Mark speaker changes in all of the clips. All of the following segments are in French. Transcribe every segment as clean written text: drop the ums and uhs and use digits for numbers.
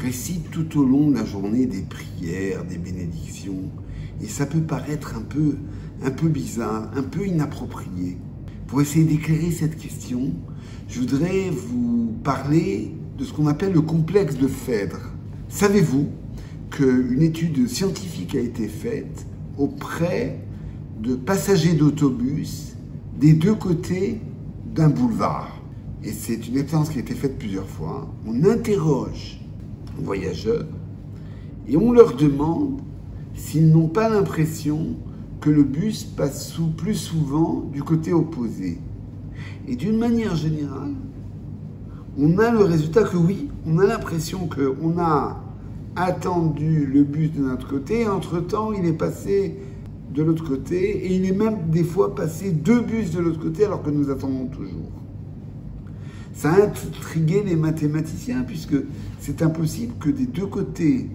Speaker 1: récite tout au long de la journée des prières, des bénédictions, et ça peut paraître un peu bizarre, un peu inapproprié. Pour essayer d'éclairer cette question, je voudrais vous parler de ce qu'on appelle le complexe de Phèdre. Savez-vous qu'une étude scientifique a été faite auprès de passagers d'autobus des deux côtés d'un boulevard? Et c'est une expérience qui a été faite plusieurs fois. On interroge les voyageurs et on leur demande s'ils n'ont pas l'impression que le bus passe plus souvent du côté opposé. Et d'une manière générale, on a le résultat que oui, on a l'impression qu'on a attendu le bus de notre côté, et entre-temps, il est passé de l'autre côté, et il est même des fois passé deux bus de l'autre côté alors que nous attendons toujours. Ça a intrigué les mathématiciens, puisque c'est impossible que des deux côtés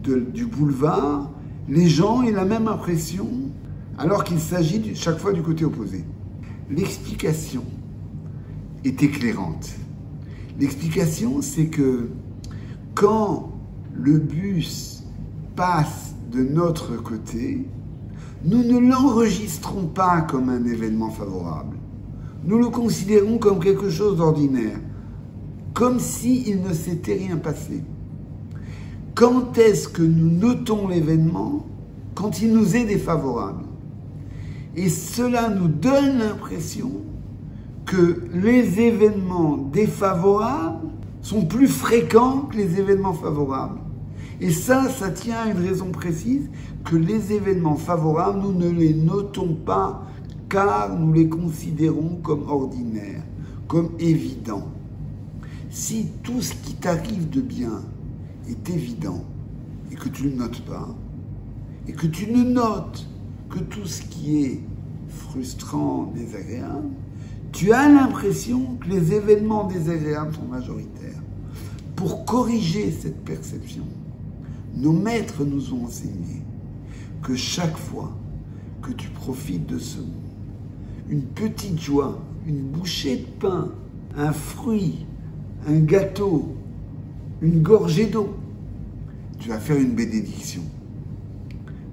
Speaker 1: du boulevard, les gens aient la même impression, alors qu'il s'agit chaque fois du côté opposé. L'explication est éclairante. L'explication, c'est que quand le bus passe de notre côté, nous ne l'enregistrons pas comme un événement favorable. Nous le considérons comme quelque chose d'ordinaire, comme s'il ne s'était rien passé. Quand est-ce que nous notons l'événement? Quand il nous est défavorable. Et cela nous donne l'impression que les événements défavorables sont plus fréquents que les événements favorables. Et ça tient à une raison précise, que les événements favorables, nous ne les notons pas car nous les considérons comme ordinaires, comme évidents. Si tout ce qui t'arrive de bien est évident et que tu ne le notes pas, et que tu ne notes que tout ce qui est frustrant, désagréable, tu as l'impression que les événements désagréables sont majoritaires. Pour corriger cette perception, nos maîtres nous ont enseigné que chaque fois que tu profites de ce monde, une petite joie, une bouchée de pain, un fruit, un gâteau, une gorgée d'eau, tu vas faire une bénédiction.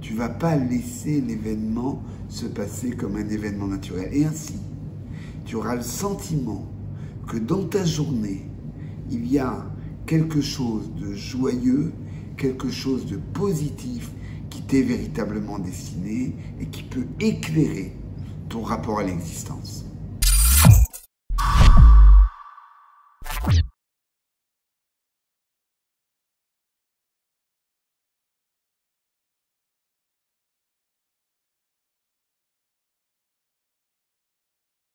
Speaker 1: Tu ne vas pas laisser l'événement se passer comme un événement naturel. Et ainsi, tu auras le sentiment que dans ta journée, il y a quelque chose de joyeux, quelque chose de positif qui t'est véritablement destiné et qui peut éclairer ton rapport à l'existence.